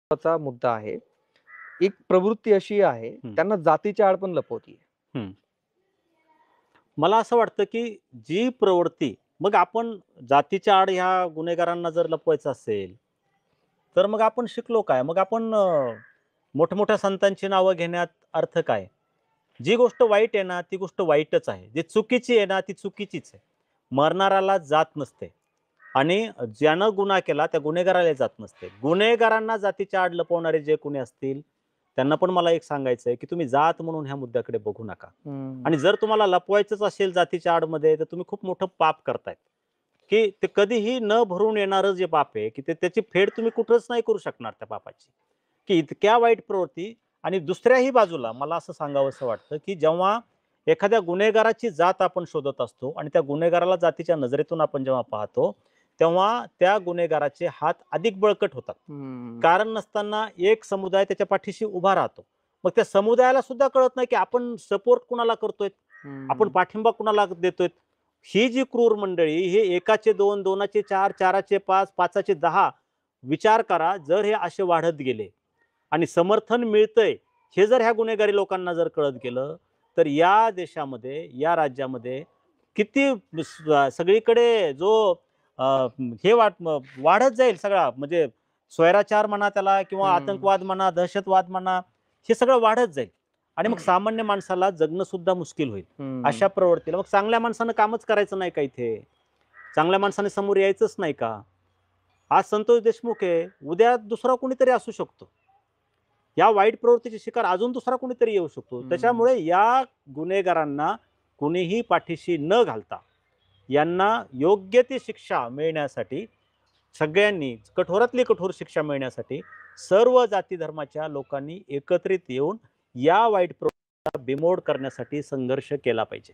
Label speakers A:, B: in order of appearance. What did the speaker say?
A: महत्त्वाचा मुद्दा आहे. एक प्रवृत्ती अशी आहे,
B: हं,
A: त्यांना जातीच्या आड पण लपवतीये.
B: हं. मला असं वाटतं, की जी प्रवृत्ती मग आपण जातीच्या आड ह्या गुन्हेगारांना जर लपवायचं असेल, तर मग आपण शिकलो काय? मग आपण मोठमोठ्या संतांची नावं घेण्यात अर्थ काय? जी गोष्ट वाईट आहे ना, ती गोष्ट वाईटच आहे. जी चुकीची आहे ना, ती चुकीचीच आहे. मरणाराला जात नसते आणि ज्यानं गुन्हा केला त्या गुन्हेगाराला जात नसते. गुन्हेगारांना जातीच्या आड लपवणारे जे कोणी असतील, त्यांना पण मला एक सांगायचं आहे, की तुम्ही जात म्हणून ह्या मुद्द्याकडे बघू नका.
A: हं.
B: आणि जर तुम्हाला लपवायचंच असेल जातीच्या आडमध्ये, तर तुम्ही खूप मोठं पाप करताय, की ते कधीही न भरून येणारं जे पाप आहे, की त्याची फेड तुम्ही कुठंच नाही करू शकणार त्या पापाची. की इतक्या वाईट प्रवृत्ती आणि दुसऱ्याही बाजूला मला असं सांगावंसं वाटतं, की जेव्हा एखाद्या गुन्हेगाराची जात आपण शोधत असतो आणि त्या गुन्हेगाराला जातीच्या नजरेतून आपण जेव्हा पाहतो, तेव्हा त्या गुन्हेगाराचे हात अधिक बळकट होतात.
A: हं.
B: कारण नसताना एक समुदाय त्याच्या पाठीशी उभा राहतो. मग त्या समुदायाला सुद्धा कळत नाही, की आपण सपोर्ट कुणाला करतोय, आपण
A: हं.
B: पाठिंबा कुणाला देतोय. ही जी क्रूर मंडळी, हे एकाचे 2, 2चे 4, 4चे 5, 5चे 10 विचार करा, जर हे असे वाढत गेले आणि समर्थन मिळतंय, हे जर ह्या गुन्हेगारी लोकांना जर कळत गेलं, तर या देशामध्ये, या राज्यामध्ये किती सगळीकडे जो अ, हे वाढत जाईल सगळा म्हणजे स्वैराचार म्हणा त्याला किंवा
A: हं.
B: आतंकवाद म्हणा, दहशतवाद म्हणा, हे सगळं वाढत जाईल आणि मग सामान्य माणसाला जगणं सुद्धा मुश्कील होईल.
A: हं.
B: अशा प्रवृत्तीला मग चांगल्या माणसानं कामच करायचं नाही का इथे? चांगल्या माणसाने समोर यायचंच नाही का? आज संतोष देशमुख आहे, उद्या दुसरा कोणीतरी असू शकतो. या वाईट प्रवृत्तीचे शिकार अजून दुसरा कोणीतरी येऊ शकतो.
A: हं.
B: त्याच्यामुळे या गुन्हेगारांना कुणीही पाठीशी न घालता, यांना योग्य ती शिक्षा मिळण्यासाठी सगळ्यांनी कठोरातली कठोर शिक्षा मिळण्यासाठी सर्व जाती धर्माच्या लोकांनी एकत्रित येऊन या वाईट प्रवृत्तीला बिमोड करण्यासाठी संघर्ष केला पाहिजे.